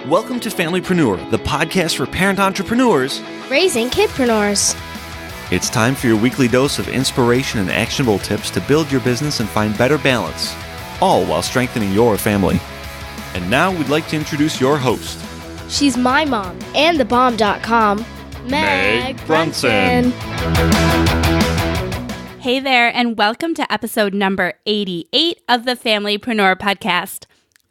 Welcome to Familypreneur, the podcast for parent entrepreneurs raising kidpreneurs. It's time for your weekly dose of inspiration and actionable tips to build your business and find better balance, all while strengthening your family. And now we'd like to introduce your host. She's my mom and thebomb.com, Meg Brunson. Hey there, and welcome to episode number 88 of the Familypreneur podcast.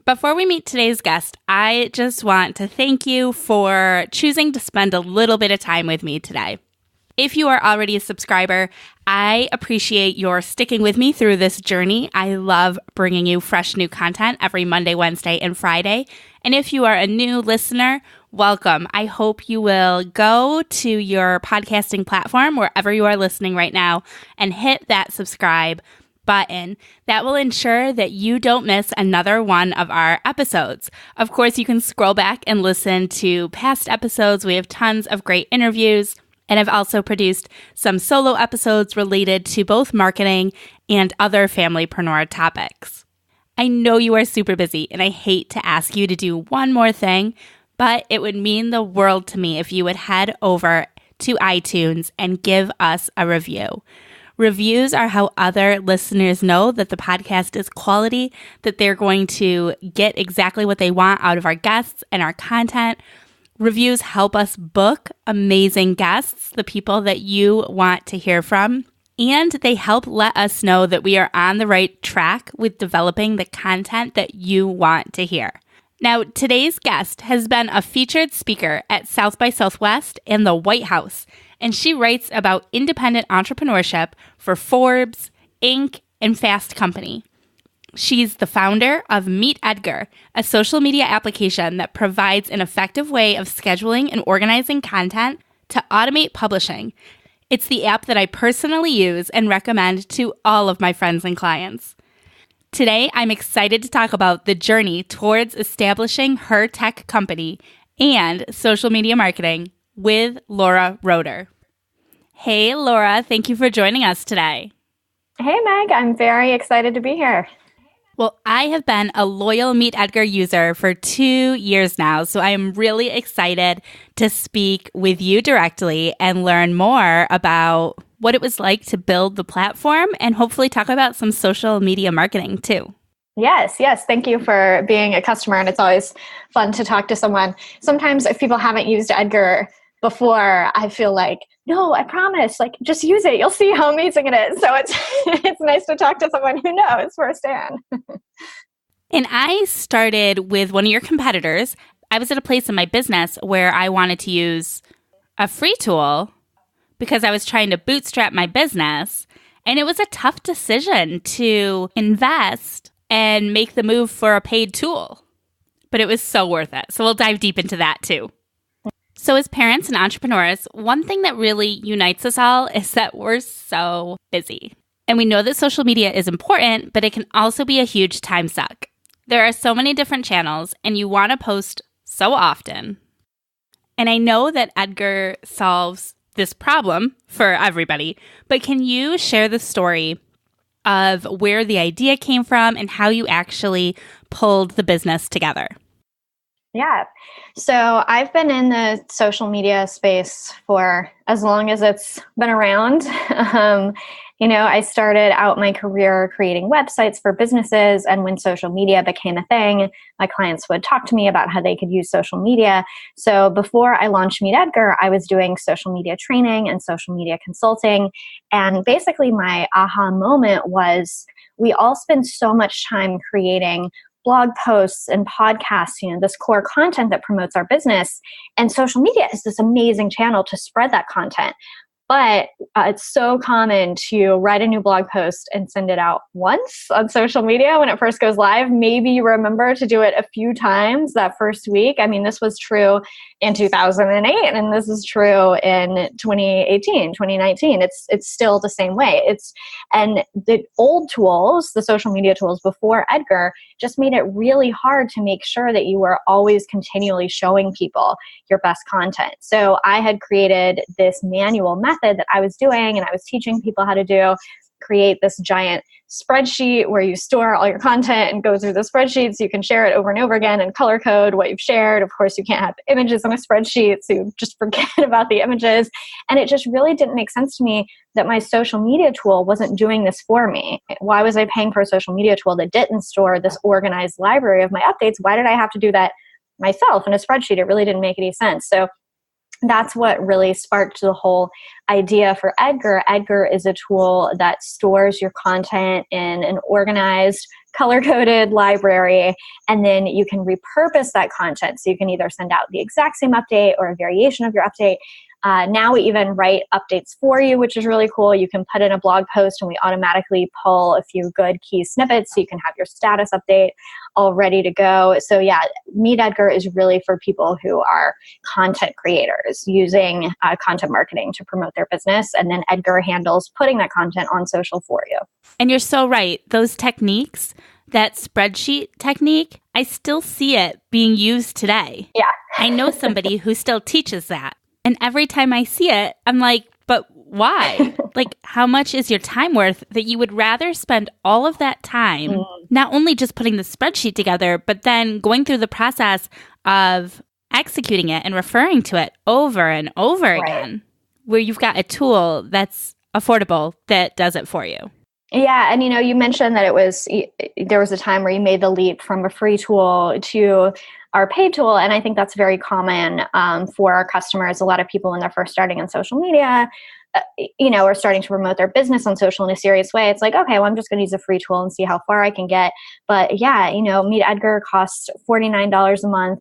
Before we meet today's guest, I just want to thank you for choosing to spend a little bit of time with me today. If you are already a subscriber, I appreciate your sticking with me through this journey. I love bringing you fresh new content every Monday, Wednesday, and Friday. And if you are a new listener, welcome. I hope you will go to your podcasting platform, wherever you are listening right now, and hit that subscribe button. That will ensure that you don't miss another one of our episodes. Of course, you can scroll back and listen to past episodes. We have tons of great interviews, and I've also produced some solo episodes related to both marketing and other familypreneur topics. I know you are super busy, and I hate to ask you to do one more thing, but it would mean the world to me if you would head over to iTunes and give us a review. Reviews are how other listeners know that the podcast is quality, that they're going to get exactly what they want out of our guests and our content. Reviews help us book amazing guests, the people that you want to hear from, and they help let us know that we are on the right track with developing the content that you want to hear. Now, today's guest has been a featured speaker at South by Southwest and the White House, and she writes about independent entrepreneurship for Forbes, Inc., and Fast Company. She's the founder of MeetEdgar, a social media application that provides an effective way of scheduling and organizing content to automate publishing. It's the app that I personally use and recommend to all of my friends and clients. Today, I'm excited to talk about the journey towards establishing her tech company and social media marketing with Laura Roeder. Hey, Laura, thank you for joining us today. Hey, Meg, I'm very excited to be here. Well, I have been a loyal MeetEdgar user for 2 years now, so I am really excited to speak with you directly and learn more about what it was like to build the platform and hopefully talk about some social media marketing too. Yes. Thank you for being a customer, and it's always fun to talk to someone. Sometimes if people haven't used Edgar before, I feel like, no, I promise, just use it. You'll see how amazing it is. So it's nice to talk to someone who knows firsthand. And I started with one of your competitors. I was at a place in my business where I wanted to use a free tool because I was trying to bootstrap my business. And it was a tough decision to invest and make the move for a paid tool. But it was so worth it. So we'll dive deep into that too. So as parents and entrepreneurs, one thing that really unites us all is that we're so busy. And we know that social media is important, but it can also be a huge time suck. There are so many different channels, and you want to post so often. And I know that Edgar solves this problem for everybody, but can you share the story of where the idea came from and how you actually pulled the business together? Yeah. So I've been in the social media space for as long as it's been around. I started out my career creating websites for businesses. And when social media became a thing, my clients would talk to me about how they could use social media. So before I launched MeetEdgar, I was doing social media training and social media consulting. And basically my aha moment was we all spend so much time creating blog posts and podcasts, this core content that promotes our business. And social media is this amazing channel to spread that content. But it's so common to write a new blog post and send it out once on social media when it first goes live. Maybe you remember to do it a few times that first week. I mean, this was true in 2008, and this is true in 2018, 2019. It's still the same way. And the old tools, the social media tools before Edgar, just made it really hard to make sure that you were always continually showing people your best content. So I had created this manual method that I was doing and I was teaching people how to do create this giant spreadsheet where you store all your content and go through the spreadsheet so you can share it over and over again and color code what you've shared. Of course, you can't have images on a spreadsheet, so you just forget about the images. And it just really didn't make sense to me that my social media tool wasn't doing this for me. Why was I paying for a social media tool that didn't store this organized library of my updates? Why did I have to do that myself in a spreadsheet? It really didn't make any sense. So that's what really sparked the whole idea for Edgar. Edgar is a tool that stores your content in an organized, color-coded library, and then you can repurpose that content. So you can either send out the exact same update or a variation of your update. Now we even write updates for you, which is really cool. You can put in a blog post and we automatically pull a few good key snippets so you can have your status update all ready to go. So yeah, MeetEdgar is really for people who are content creators using content marketing to promote their business. And then Edgar handles putting that content on social for you. And you're so right. Those techniques, that spreadsheet technique, I still see it being used today. Yeah. I know somebody who still teaches that. And every time I see it, I'm like, but why? Like, how much is your time worth that you would rather spend all of that time not only just putting the spreadsheet together, but then going through the process of executing it and referring to it over and over again, where you've got a tool that's affordable that does it for you. Yeah. And, you mentioned that there was a time where you made the leap from a free tool to our paid tool. And I think that's very common for our customers. A lot of people when they're first starting in social media, are starting to promote their business on social in a serious way. It's like, okay, well, I'm just going to use a free tool and see how far I can get. But yeah, MeetEdgar costs $49 a month.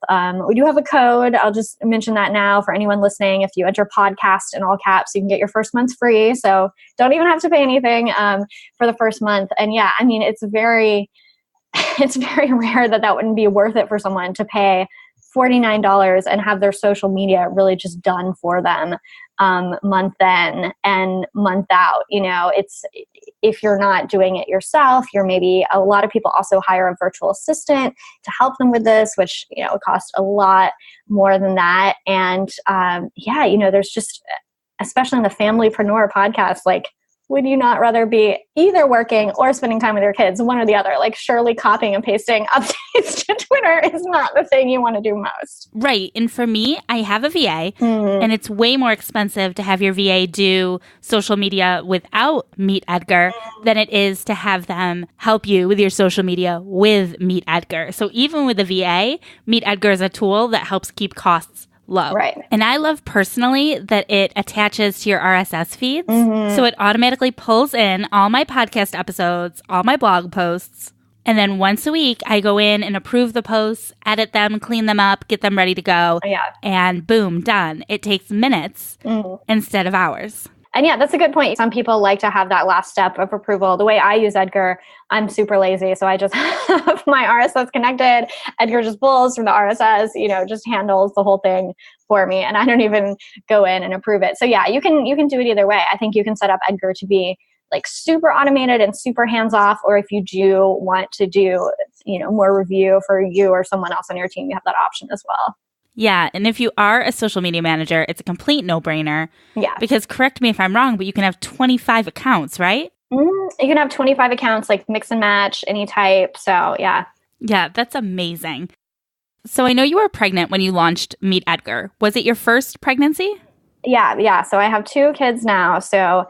We do have a code. I'll just mention that now for anyone listening. If you enter podcast in all caps, you can get your first month free. So don't even have to pay anything for the first month. And yeah, it's very rare that wouldn't be worth it for someone to pay $49 and have their social media really just done for them month in and month out. It's if you're not doing it yourself, a lot of people also hire a virtual assistant to help them with this, which it costs a lot more than that. And there's just, especially in the Familypreneur podcast, like, would you not rather be either working or spending time with your kids, one or the other? Like, surely copying and pasting updates to Twitter is not the thing you want to do most. Right. And for me, I have a VA, and it's way more expensive to have your VA do social media without MeetEdgar than it is to have them help you with your social media with MeetEdgar. So even with a VA, MeetEdgar is a tool that helps keep costs low. Right. And I love personally that it attaches to your RSS feeds. So it automatically pulls in all my podcast episodes, all my blog posts. And then once a week, I go in and approve the posts, edit them, clean them up, get them ready to go. And boom, done. It takes minutes instead of hours. And yeah, that's a good point. Some people like to have that last step of approval. The way I use Edgar, I'm super lazy. So I just have my RSS connected. Edgar just pulls from the RSS, just handles the whole thing for me. And I don't even go in and approve it. So yeah, you can do it either way. I think you can set up Edgar to be like super automated and super hands-off. Or if you do want to do, more review for you or someone else on your team, you have that option as well. Yeah. And if you are a social media manager, it's a complete no-brainer. Yeah. Because correct me if I'm wrong, but you can have 25 accounts, right? You can have 25 accounts, like mix and match, any type. So yeah. Yeah, that's amazing. So I know you were pregnant when you launched MeetEdgar. Was it your first pregnancy? Yeah. So I have 2 kids now. So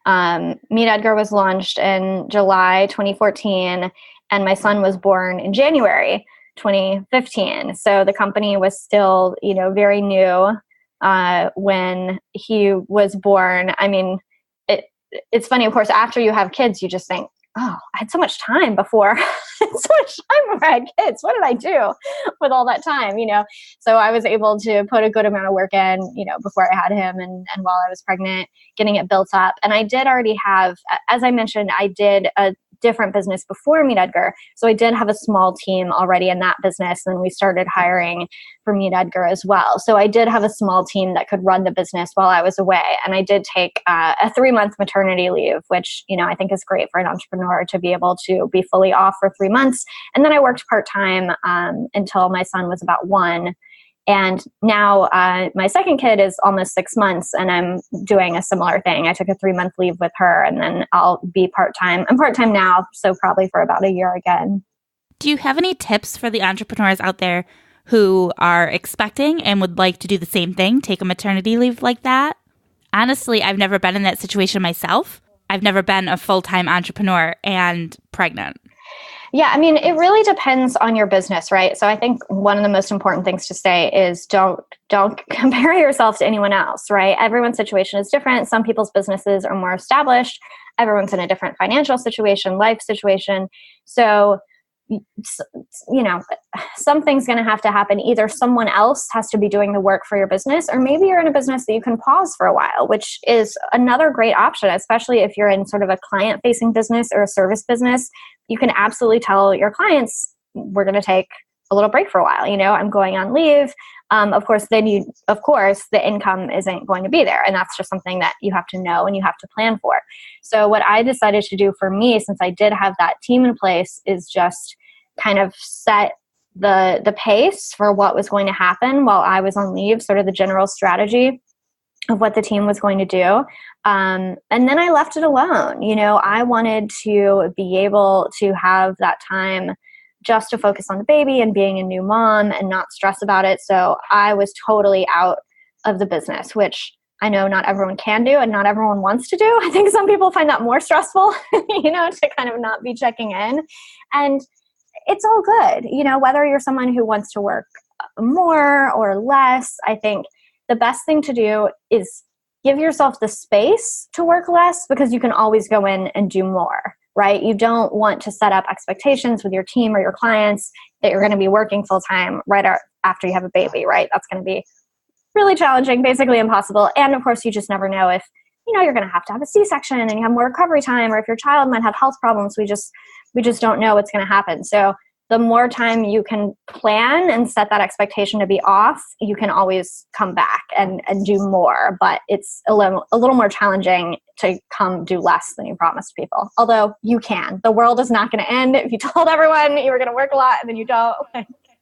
MeetEdgar was launched in July 2014, and my son was born in January 2015. So the company was still, very new when he was born. I mean, it's funny, of course, after you have kids, you just think, oh, I had so much time before. I had kids. What did I do with all that time? So I was able to put a good amount of work in, before I had him and while I was pregnant, getting it built up. And I did already have, as I mentioned, I did a different business before MeetEdgar. So I did have a small team already in that business. And we started hiring for MeetEdgar as well. So I did have a small team that could run the business while I was away. And I did take a 3-month maternity leave, which, I think is great for an entrepreneur to be able to be fully off for 3 months. And then I worked part-time until my son was about 1. And now my second kid is almost 6 months, and I'm doing a similar thing. I took a 3-month leave with her, and then I'll be part-time. I'm part-time now, so probably for about a year again. Do you have any tips for the entrepreneurs out there who are expecting and would like to do the same thing, take a maternity leave like that? Honestly, I've never been in that situation myself. I've never been a full-time entrepreneur and pregnant. Yeah, I mean, it really depends on your business, right? So I think one of the most important things to say is don't compare yourself to anyone else, right? Everyone's situation is different. Some people's businesses are more established. Everyone's in a different financial situation, life situation. So, something's going to have to happen. Either someone else has to be doing the work for your business, or maybe you're in a business that you can pause for a while, which is another great option, especially if you're in sort of a client-facing business or a service business. You can absolutely tell your clients, we're going to take a little break for a while. I'm going on leave. Of course, the income isn't going to be there. And that's just something that you have to know and you have to plan for. So what I decided to do for me, since I did have that team in place, is just kind of set the pace for what was going to happen while I was on leave, sort of the general strategy of what the team was going to do. And then I left it alone. I wanted to be able to have that time just to focus on the baby and being a new mom and not stress about it. So I was totally out of the business, which I know not everyone can do and not everyone wants to do. I think some people find that more stressful, to kind of not be checking in. And it's all good, whether you're someone who wants to work more or less. I think the best thing to do is give yourself the space to work less, because you can always go in and do more, right? You don't want to set up expectations with your team or your clients that you're going to be working full time right after you have a baby, right? That's going to be really challenging, basically impossible. And of course, you just never know if, you're going to have a C-section and you have more recovery time, or if your child might have health problems. We just don't know what's going to happen. So the more time you can plan and set that expectation to be off, you can always come back and do more. But it's a little more challenging to come do less than you promised people. Although you can. The world is not going to end if you told everyone you were going to work a lot and then you don't.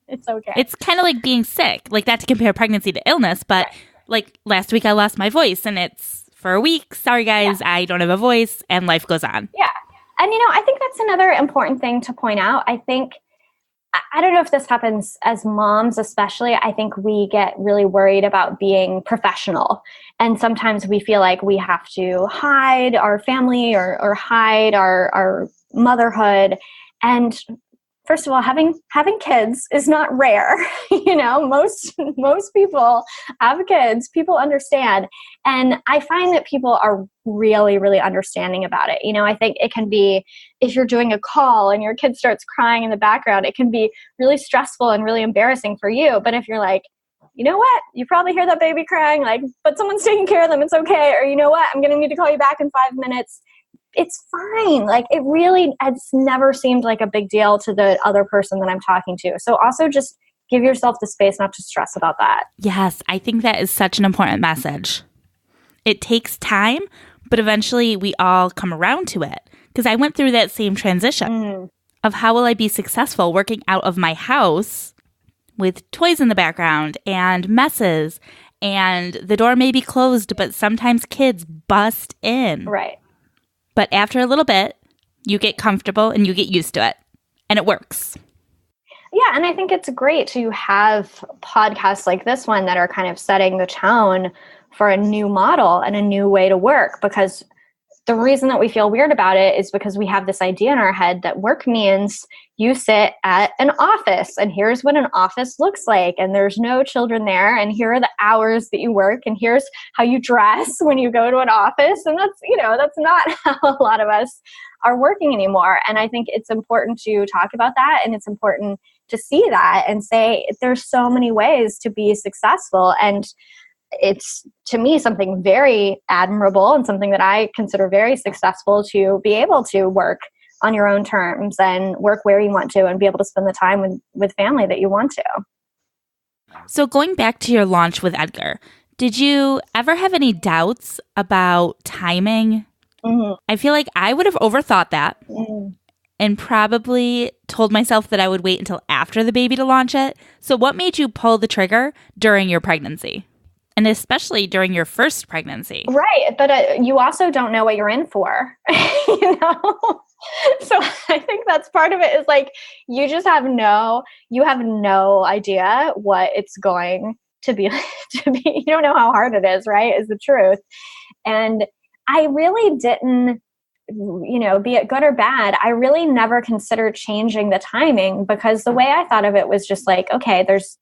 It's okay. It's kind of like being sick, like not to compare pregnancy to illness, but like last week I lost my voice and it's for a week. Sorry, guys, I don't have a voice, and life goes on. Yeah. And, I think that's another important thing to point out. I think, I don't know if this happens as moms, especially. I think we get really worried about being professional. And sometimes we feel like we have to hide our family or hide our motherhood. And first of all, having kids is not rare. Most people have kids. People understand. And I find that people are really, really understanding about it. I think it can be, if you're doing a call and your kid starts crying in the background, it can be really stressful and really embarrassing for you. But if you're like, you know what, you probably hear that baby crying, but someone's taking care of them, it's okay. Or you know what, I'm going to need to call you back in 5 minutes. It's fine. It's never seemed like a big deal to the other person that I'm talking to. So also just give yourself the space not to stress about that. Yes, I think that is such an important message. It takes time, but eventually we all come around to it. Because I went through that same transition of how will I be successful working out of my house with toys in the background and messes, and the door may be closed, but sometimes kids bust in. Right. But after a little bit, you get comfortable and you get used to it. And it works. Yeah, and I think it's great to have podcasts like this one that are kind of setting the tone for a new model and a new way to work. Because the reason that we feel weird about it is because we have this idea in our head that work means you sit at an office and here's what an office looks like and there's no children there and here are the hours that you work and here's how you dress when you go to an office. And that's not how a lot of us are working anymore. And I think it's important to talk about that, and it's important to see that and say there's so many ways to be successful. And it's, to me, something very admirable and something that I consider very successful to be able to work on your own terms and work where you want to and be able to spend the time with family that you want to. So going back to your launch with Edgar, did you ever have any doubts about timing? Mm-hmm. I feel like I would have overthought that. Mm-hmm. and probably told myself that I would wait until after the baby to launch it. So what made you pull the trigger during your pregnancy? And especially during your first pregnancy. Right. But you also don't know what you're in for, you know? So I think that's part of it is like, you have no idea what it's going to be. You don't know how hard it is, right? Is the truth. And I really didn't, be it good or bad, I really never considered changing the timing because the way I thought of it was just like, okay, there's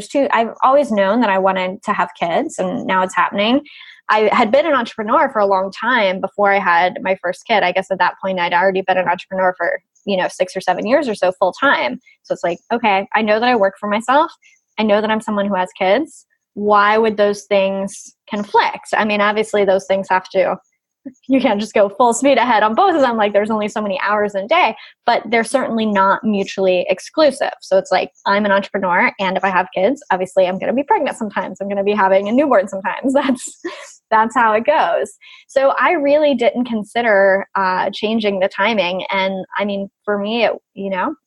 two, I've always known that I wanted to have kids and now it's happening. I had been an entrepreneur for a long time before I had my first kid. I guess at that point I'd already been an entrepreneur for, 6 or 7 years or so full time. So it's like, okay, I know that I work for myself. I know that I'm someone who has kids. Why would those things conflict? I mean, obviously those things you can't just go full speed ahead on both of them. Like there's only so many hours in a day, but they're certainly not mutually exclusive. So it's like, I'm an entrepreneur. And if I have kids, obviously I'm going to be pregnant sometimes. I'm going to be having a newborn sometimes. That's how it goes. So I really didn't consider changing the timing. And I mean, for me, it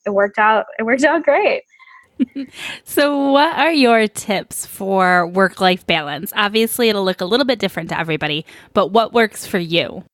worked out great. So what are your tips for work-life balance? Obviously, it'll look a little bit different to everybody, but what works for you?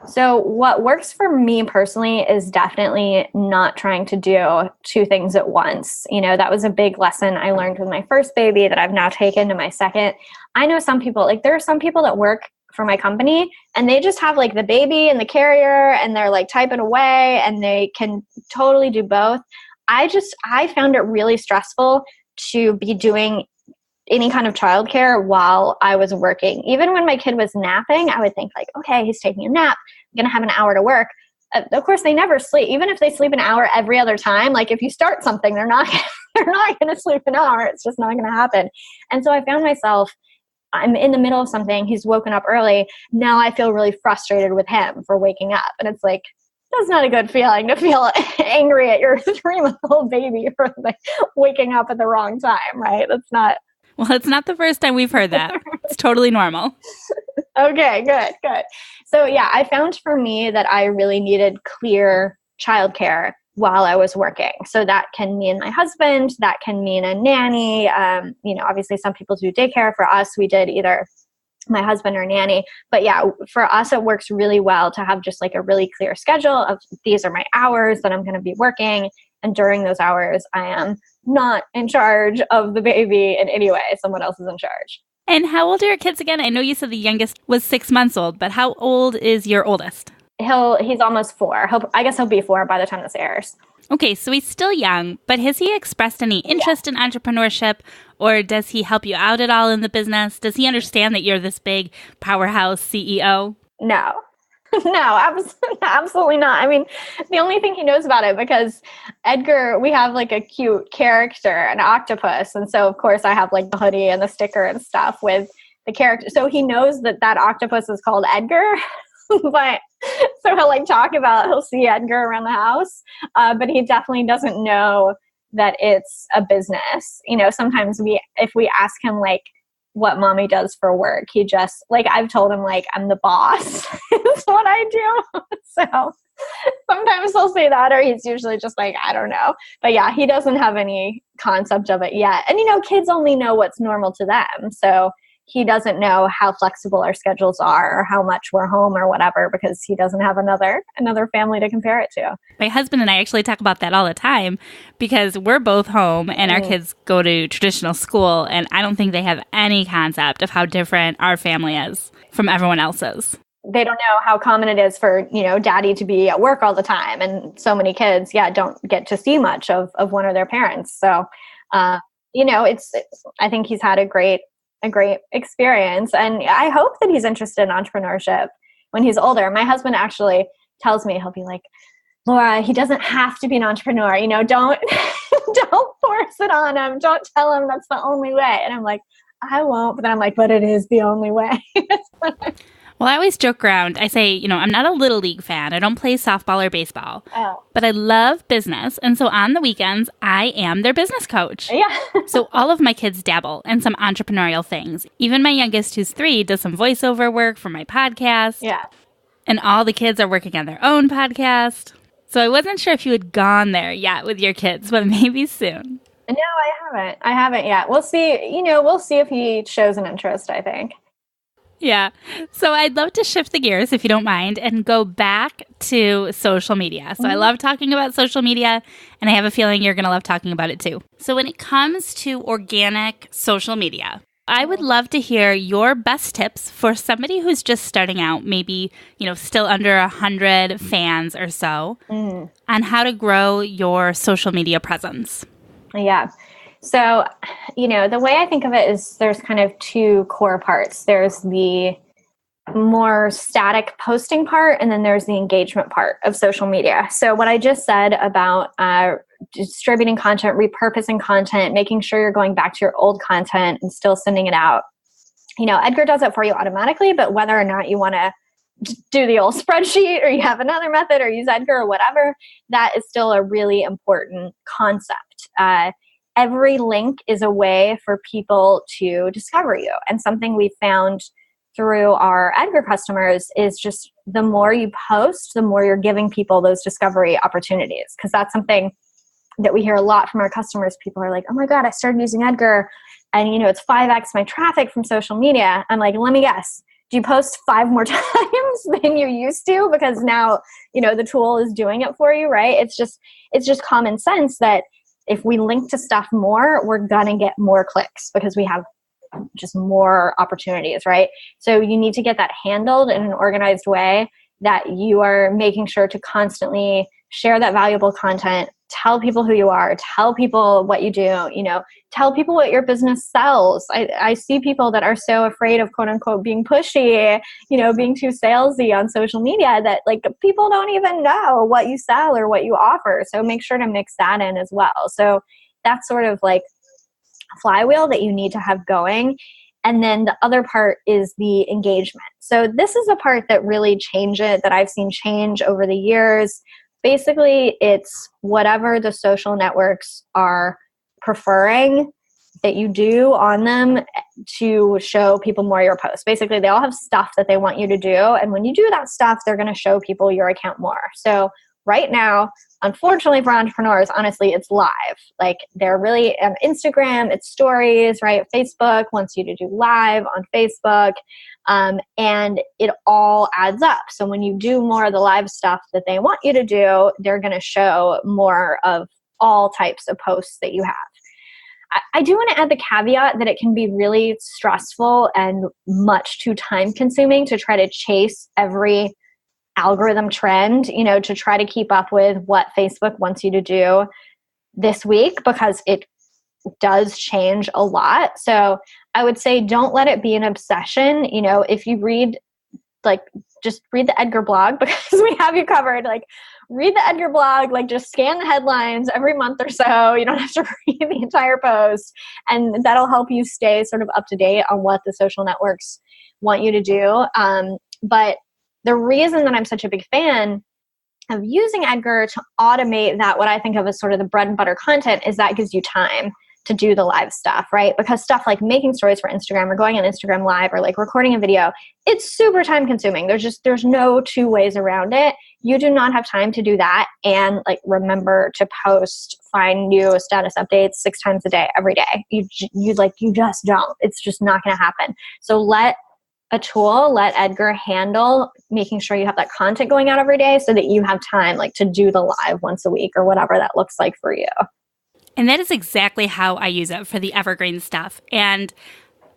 So what works for me personally is definitely not trying to do two things at once. That was a big lesson I learned with my first baby that I've now taken to my second. I know some people, like there are some people that work for my company and they just have like the baby and the carrier and they're like typing away and they can totally do both. I found it really stressful to be doing any kind of childcare while I was working. Even when my kid was napping, I would think like, okay, he's taking a nap. I'm going to have an hour to work. Of course, they never sleep. Even if they sleep an hour every other time, like if you start something, they're not going to sleep an hour. It's just not going to happen. And so I found myself, I'm in the middle of something. He's woken up early. Now I feel really frustrated with him for waking up. And it's like, that's not a good feeling to feel angry at your 3-month-old baby for like waking up at the wrong time, right? That's not. Well, it's not the first time we've heard that. It's totally normal. Okay, good. So yeah, I found for me that I really needed clear childcare while I was working. So that can mean my husband, that can mean a nanny. Obviously some people do daycare. For us, we did either my husband or nanny. But yeah, for us, it works really well to have just like a really clear schedule of these are my hours that I'm going to be working. And during those hours, I am not in charge of the baby in any way. Someone else is in charge. And how old are your kids again? I know you said the youngest was 6 months old, but how old is your oldest? He's almost 4. I guess he'll be 4 by the time this airs. Okay, so he's still young, but has he expressed any interest in entrepreneurship, or does he help you out at all in the business? Does he understand that you're this big powerhouse CEO? No, absolutely not. I mean, the only thing he knows about it, because Edgar, we have like a cute character, an octopus. And so of course I have like the hoodie and the sticker and stuff with the character. So he knows that octopus is called Edgar. But so he'll see Edgar around the house, but he definitely doesn't know that it's a business. Sometimes if we ask him like what mommy does for work, he just I've told him like I'm the boss is what I do. So sometimes he'll say that, or he's usually just like, I don't know. But yeah, he doesn't have any concept of it yet. And kids only know what's normal to them. So he doesn't know how flexible our schedules are or how much we're home or whatever, because he doesn't have another family to compare it to. My husband and I actually talk about that all the time because we're both home and our kids go to traditional school, and I don't think they have any concept of how different our family is from everyone else's. They don't know how common it is for, daddy to be at work all the time. And so many kids, don't get to see much of one of their parents. So, I think he's had a great experience. And I hope that he's interested in entrepreneurship when he's older. My husband actually tells me, he'll be like, Laura, he doesn't have to be an entrepreneur. Don't force it on him. Don't tell him that's the only way. And I'm like, I won't. But then I'm like, but it is the only way. Well, I always joke around. I say, I'm not a Little League fan. I don't play softball or baseball. Oh. But I love business. And so on the weekends, I am their business coach. Yeah. So all of my kids dabble in some entrepreneurial things. Even my youngest, who's 3, does some voiceover work for my podcast. Yeah. And all the kids are working on their own podcast. So I wasn't sure if you had gone there yet with your kids, but maybe soon. No, I haven't yet. We'll see. We'll see if he shows an interest, I think. Yeah. So I'd love to shift the gears, if you don't mind, and go back to social media. So I love talking about social media, and I have a feeling you're going to love talking about it too. So when it comes to organic social media, I would love to hear your best tips for somebody who's just starting out, maybe, still under 100 fans or so, on how to grow your social media presence. Yeah. So, the way I think of it is there's kind of two core parts. There's the more static posting part, and then there's the engagement part of social media. So what I just said about distributing content, repurposing content, making sure you're going back to your old content and still sending it out. Edgar does it for you automatically, but whether or not you want to do the old spreadsheet or you have another method or use Edgar or whatever, that is still a really important concept. Every link is a way for people to discover you. And something we found through our Edgar customers is just the more you post, the more you're giving people those discovery opportunities. Because that's something that we hear a lot from our customers. People are like, oh my God, I started using Edgar and it's 5x my traffic from social media. I'm like, let me guess. Do you post 5 more times than you used to? Because now, the tool is doing it for you, right? It's just common sense that if we link to stuff more, we're going to get more clicks because we have just more opportunities, right? So you need to get that handled in an organized way that you are making sure to constantly share that valuable content, tell people who you are, tell people what you do, tell people what your business sells. I see people that are so afraid of quote unquote being pushy, being too salesy on social media that like people don't even know what you sell or what you offer. So make sure to mix that in as well. So that's sort of like a flywheel that you need to have going. And then the other part is the engagement. So this is the part that really changes, that I've seen change over the years. Basically, it's whatever the social networks are preferring that you do on them to show people more your posts. Basically, they all have stuff that they want you to do. And when you do that stuff, they're going to show people your account more. So right now, unfortunately for entrepreneurs, honestly, it's live. Like they're really Instagram, it's stories, right? Facebook wants you to do live on Facebook. And it all adds up. So when you do more of the live stuff that they want you to do, they're going to show more of all types of posts that you have. I do want to add the caveat that it can be really stressful and much too time consuming to try to chase every algorithm trend, to try to keep up with what Facebook wants you to do this week, because it does change a lot. So I would say don't let it be an obsession. If you read, just read the Edgar blog because we have you covered. Read the Edgar blog, just scan the headlines every month or so. You don't have to read the entire post. And that'll help you stay sort of up to date on what the social networks want you to do. But the reason that I'm such a big fan of using Edgar to automate that, what I think of as sort of the bread and butter content, is that gives you time to do the live stuff, right? Because stuff like making stories for Instagram or going on Instagram live or recording a video, it's super time consuming. There's no two ways around it. You do not have time to do that and remember to find new status updates 6 times a day, every day. You just don't. It's just not going to happen. So let Edgar handle making sure you have that content going out every day so that you have time to do the live once a week or whatever that looks like for you. And that is exactly how I use it for the evergreen stuff. And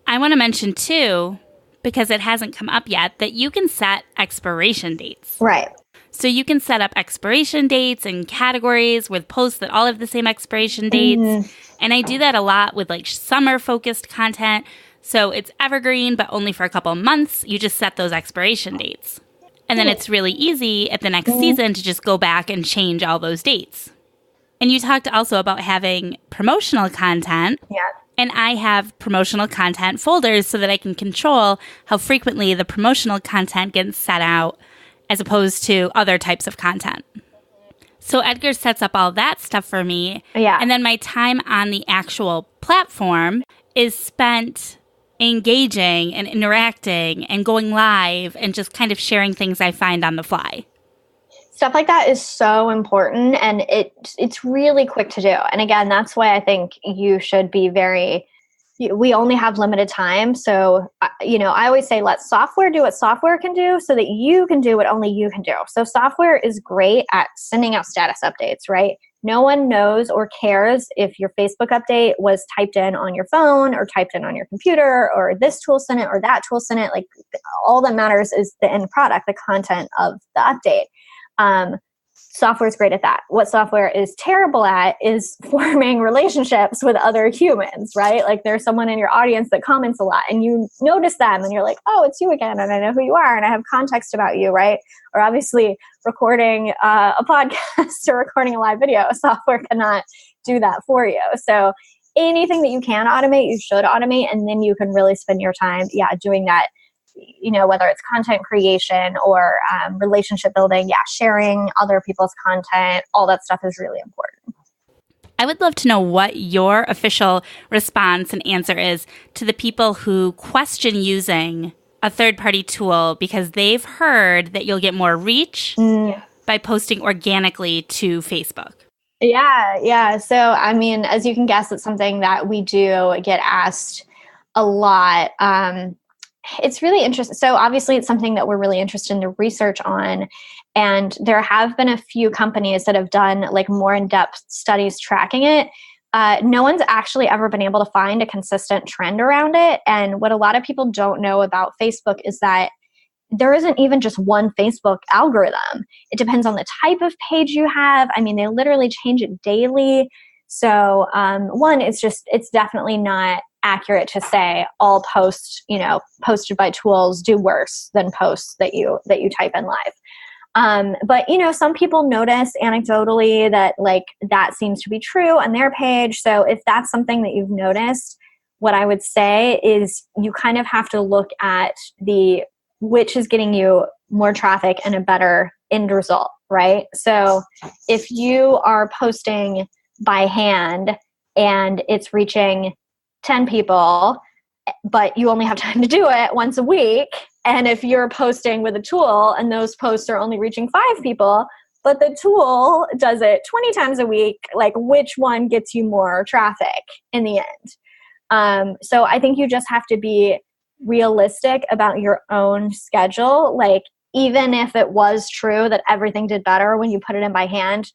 I want to mention too, because it hasn't come up yet, that you can set expiration dates. Right. So you can set up expiration dates and categories with posts that all have the same expiration dates. Mm-hmm. And I do that a lot with summer-focused content. So it's evergreen, but only for a couple of months. You just set those expiration dates. And then it's really easy at the next season to just go back and change all those dates. And you talked also about having promotional content. Yeah. And I have promotional content folders so that I can control how frequently the promotional content gets set out as opposed to other types of content. So Edgar sets up all that stuff for me. Yeah. And then my time on the actual platform is spent engaging and interacting and going live and just kind of sharing things I find on the fly. Stuff like that is so important, and it's really quick to do. And again, that's why I think you should be we only have limited time. So, I always say, let software do what software can do so that you can do what only you can do. So software is great at sending out status updates, right? No one knows or cares if your Facebook update was typed in on your phone or typed in on your computer, or this tool sent it or that tool sent it. Like, all that matters is the end product, the content of the update. Software is great at that. What software is terrible at is forming relationships with other humans, right? Like, there's someone in your audience that comments a lot and you notice them and you're like, oh, it's you again. And I know who you are and I have context about you, right? Or obviously recording a podcast or recording a live video, software cannot do that for you. So anything that you can automate, you should automate. And then you can really spend your time, doing that. Whether it's content creation or relationship building, sharing other people's content, all that stuff is really important. I would love to know what your official response and answer is to the people who question using a third-party tool because they've heard that you'll get more reach by posting organically to Facebook. Yeah. So, as you can guess, it's something that we do get asked a lot. It's really interesting. So obviously it's something that we're really interested in the research on. And there have been a few companies that have done like more in-depth studies tracking it. No one's actually ever been able to find a consistent trend around it. And what a lot of people don't know about Facebook is that there isn't even just one Facebook algorithm. It depends on the type of page you have. They literally change it daily. So it's definitely not accurate to say all posts, posted by tools do worse than posts that you type in live. But some people notice anecdotally that that seems to be true on their page. So if that's something that you've noticed, what I would say is you kind of have to look at which is getting you more traffic and a better end result, right? So if you are posting by hand and it's reaching 10 people, but you only have time to do it once a week. And if you're posting with a tool and those posts are only reaching 5 people, but the tool does it 20 times a week, which one gets you more traffic in the end? So I think you just have to be realistic about your own schedule. Even if it was true that everything did better when you put it in by hand,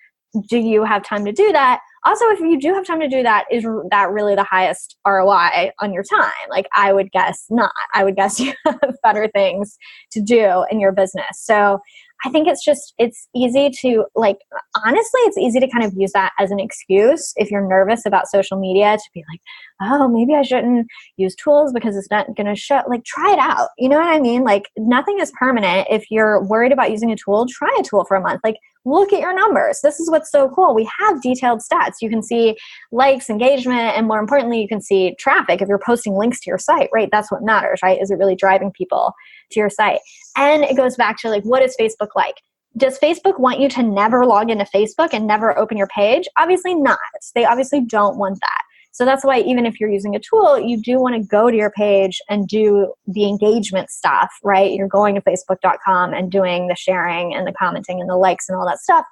do you have time to do that? Also, if you do have time to do that, is that really the highest ROI on your time? I would guess not. I would guess you have better things to do in your business. So I think it's easy to honestly, it's easy to kind of use that as an excuse if you're nervous about social media to be like, oh, maybe I shouldn't use tools because it's not going to show. Try it out. You know what I mean? Nothing is permanent. If you're worried about using a tool, try a tool for a month. Look at your numbers. This is what's so cool. We have detailed stats. You can see likes, engagement, and more importantly, you can see traffic. If you're posting links to your site, right? That's what matters, right? Is it really driving people to your site? And it goes back to what is Facebook like? Does Facebook want you to never log into Facebook and never open your page? Obviously not. They obviously don't want that. So that's why even if you're using a tool, you do want to go to your page and do the engagement stuff, right? You're going to facebook.com and doing the sharing and the commenting and the likes and all that stuff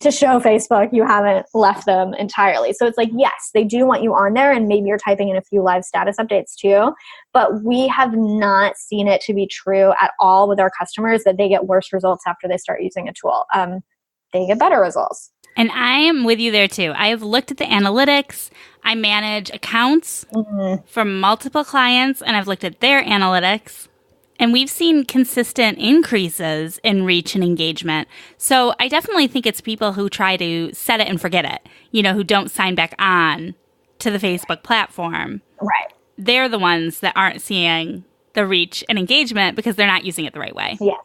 to show Facebook you haven't left them entirely. So it's yes, they do want you on there, and maybe you're typing in a few live status updates too, but we have not seen it to be true at all with our customers that they get worse results after they start using a tool. They get better results. And I am with you there too. I have looked at the analytics. I manage accounts for multiple clients, and I've looked at their analytics. And we've seen consistent increases in reach and engagement. So I definitely think it's people who try to set it and forget it, who don't sign back on to the Facebook platform. Right. They're the ones that aren't seeing the reach and engagement because they're not using it the right way. Yes.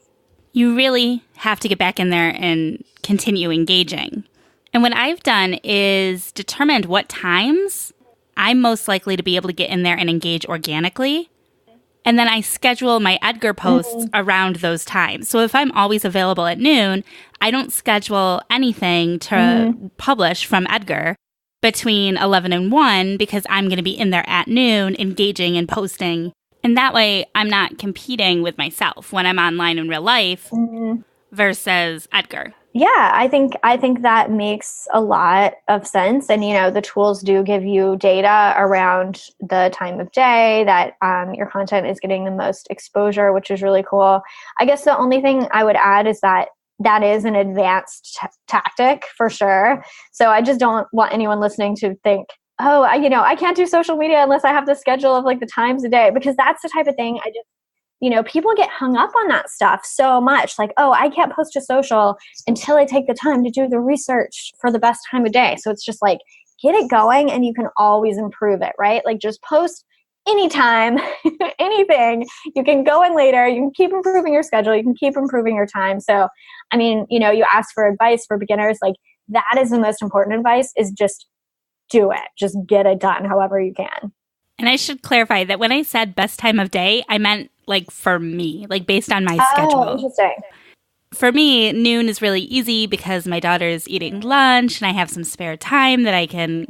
You really have to get back in there and continue engaging. And what I've done is determined what times I'm most likely to be able to get in there and engage organically. And then I schedule my Edgar posts around those times. So if I'm always available at noon, I don't schedule anything to publish from Edgar between 11 and 1 because I'm going to be in there at noon engaging and posting. And that way I'm not competing with myself when I'm online in real life versus Edgar. Yeah, I think that makes a lot of sense. And, the tools do give you data around the time of day that your content is getting the most exposure, which is really cool. I guess the only thing I would add is that is an advanced tactic for sure. So I just don't want anyone listening to think, oh, I can't do social media unless I have the schedule of like the times a day, because that's the type of thing people get hung up on that stuff so much. Like, oh, I can't post to social until I take the time to do the research for the best time of day. So it's just like, get it going and you can always improve it, right? Like just post anytime, anything. You can go in later. You can keep improving your schedule. You can keep improving your time. So, you ask for advice for beginners. Like that is the most important advice, is just do it. Just get it done however you can. And I should clarify that when I said best time of day, I meant like for me, like based on my schedule. Oh, interesting. For me, noon is really easy because my daughter's eating lunch and I have some spare time that I can,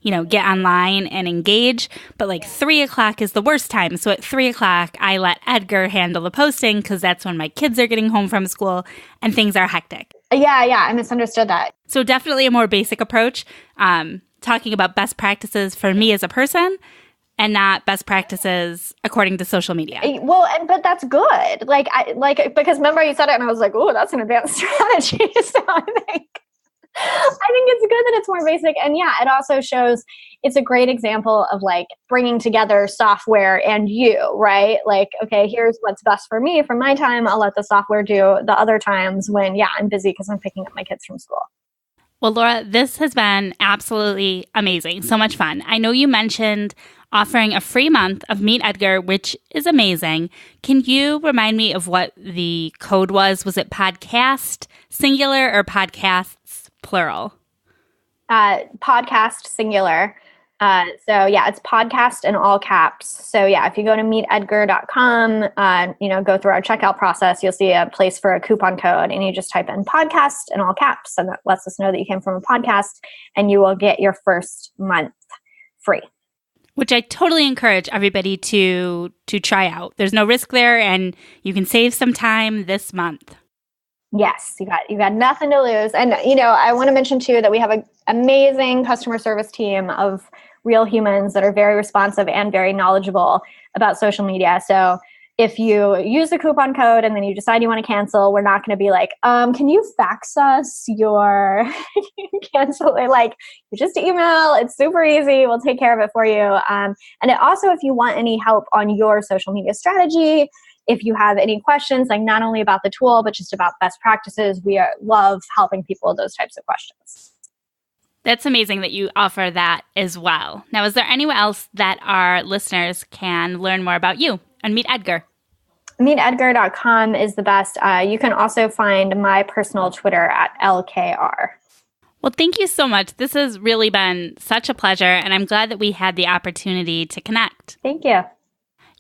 get online and engage. But like 3 o'clock is the worst time. So at 3 o'clock, I let Edgar handle the posting because that's when my kids are getting home from school and things are hectic. Yeah, I misunderstood that. So definitely a more basic approach, talking about best practices for me as a person, and not best practices according to social media. Well, but that's good. Because remember you said it and I was like, oh, that's an advanced strategy. So I think it's good that it's more basic. And yeah, it also shows, it's a great example of like bringing together software and you, right? Like, okay, here's what's best for me for my time. I'll let the software do the other times when, I'm busy because I'm picking up my kids from school. Well, Laura, this has been absolutely amazing. So much fun. I know you mentioned offering a free month of MeetEdgar, which is amazing. Can you remind me of what the code was? Was it podcast singular or podcasts plural? Podcast singular. It's podcast in all caps. So if you go to MeetEdgar.com, go through our checkout process, you'll see a place for a coupon code and you just type in podcast in all caps and that lets us know that you came from a podcast and you will get your first month free. Which I totally encourage everybody to try out. There's no risk there and you can save some time this month. Yes, you got nothing to lose. And, I want to mention too that we have an amazing customer service team of real humans that are very responsive and very knowledgeable about social media. So if you use the coupon code and then you decide you want to cancel, we're not going to be like, can you fax us your cancel? Like, you just email. It's super easy. We'll take care of it for you. And it also, if you want any help on your social media strategy, if you have any questions, like not only about the tool, but just about best practices, we love helping people with those types of questions. That's amazing that you offer that as well. Now, is there anywhere else that our listeners can learn more about you and MeetEdgar? MeetEdgar.com is the best. You can also find my personal Twitter at LKR. Well, thank you so much. This has really been such a pleasure, and I'm glad that we had the opportunity to connect. Thank you.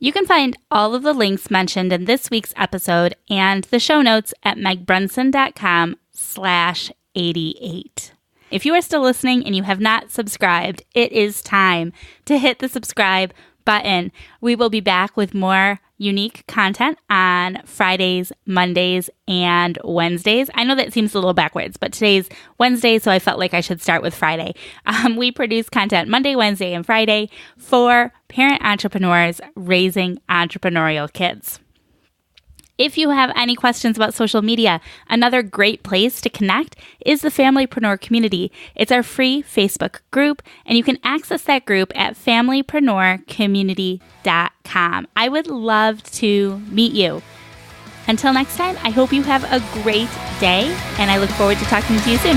You can find all of the links mentioned in this week's episode and the show notes at megbrunson.com/88. If you are still listening and you have not subscribed, it is time to hit the subscribe button. We will be back with more unique content on Fridays, Mondays, and Wednesdays. I know that seems a little backwards, but today's Wednesday, so I felt like I should start with Friday. We produce content Monday, Wednesday, and Friday for parent entrepreneurs raising entrepreneurial kids. If you have any questions about social media, another great place to connect is the Familypreneur community. It's our free Facebook group, and you can access that group at familypreneurcommunity.com. I would love to meet you. Until next time, I hope you have a great day, and I look forward to talking to you soon.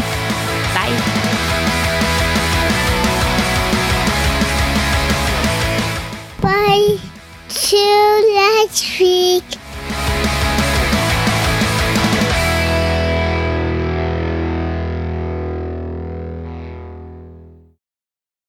Bye. Bye. Till next week.